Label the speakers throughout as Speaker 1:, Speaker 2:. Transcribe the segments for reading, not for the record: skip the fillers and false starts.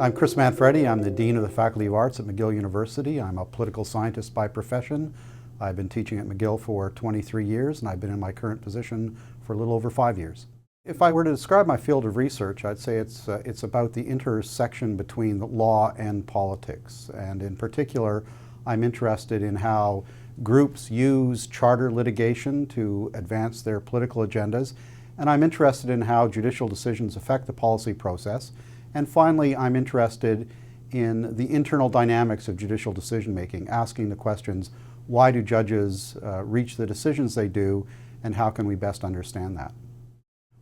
Speaker 1: I'm Chris Manfredi. I'm the Dean of the Faculty of Arts at McGill University. I'm a political scientist by profession. I've been teaching at McGill for 23 years, and I've been in my current position for a little over 5 years. If I were to describe my field of research, I'd say it's about the intersection between the law and politics. And in particular, I'm interested in how groups use charter litigation to advance their political agendas. And I'm interested in how judicial decisions affect the policy process. And finally, I'm interested in the internal dynamics of judicial decision-making, asking the questions, why do judges reach the decisions they do, and how can we best understand that?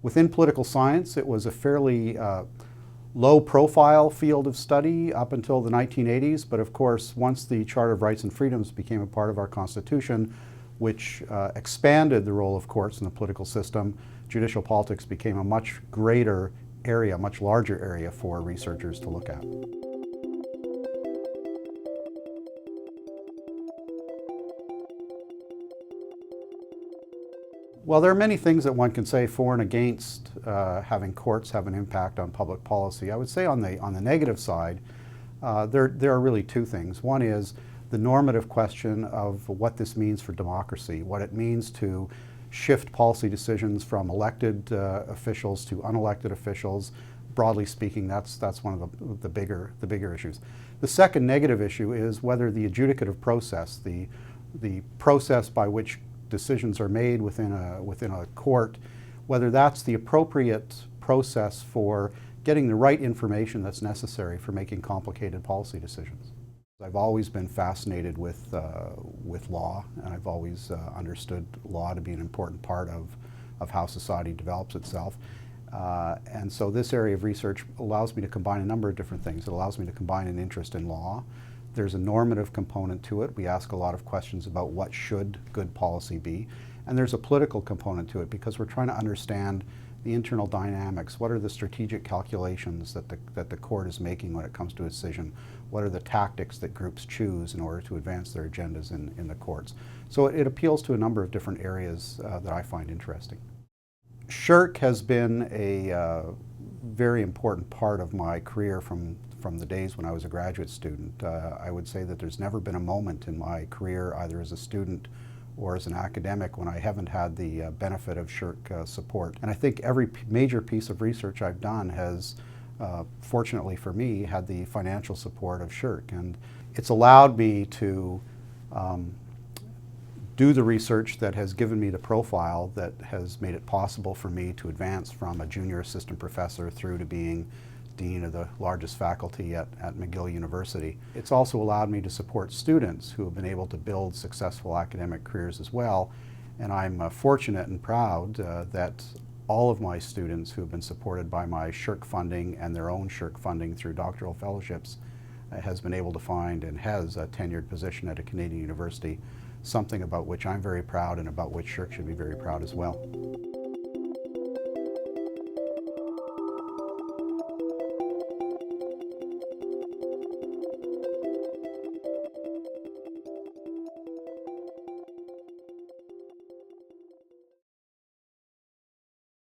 Speaker 1: Within political science, it was a fairly low-profile field of study up until the 1980s, but of course, once the Charter of Rights and Freedoms became a part of our Constitution, which expanded the role of courts in the political system, judicial politics became a much greater area, much larger area for researchers to look at. Well, there are many things that one can say for and against having courts have an impact on public policy. I would say on the negative side, there are really two things. One is the normative question of what this means for democracy, what it means to shift policy decisions from elected officials to unelected officials. Broadly speaking, that's one of the bigger issues. The second negative issue is whether the adjudicative process, the process by which decisions are made within a court, whether that's the appropriate process for getting the right information that's necessary for making complicated policy decisions. I've always been fascinated with law, and I've always understood law to be an important part of how society develops itself. And so this area of research allows me to combine a number of different things. It allows me to combine an interest in law. There's a normative component to it. We ask a lot of questions about what should good policy be. And there's a political component to it because we're trying to understand the internal dynamics. What are the strategic calculations that the court is making when it comes to a decision? What are the tactics that groups choose in order to advance their agendas in the courts? So it appeals to a number of different areas that I find interesting. SSHRC has been a very important part of my career from the days when I was a graduate student. I would say that there's never been a moment in my career, either as a student or as an academic, when I haven't had the benefit of SSHRC support. And I think every major piece of research I've done has, fortunately for me, had the financial support of SSHRC. And it's allowed me to do the research that has given me the profile that has made it possible for me to advance from a junior assistant professor through to being dean of the largest faculty at McGill University. It's also allowed me to support students who have been able to build successful academic careers as well. And I'm fortunate and proud that all of my students who have been supported by my SSHRC funding and their own SSHRC funding through doctoral fellowships has been able to find and has a tenured position at a Canadian university, something about which I'm very proud and about which SSHRC should be very proud as well.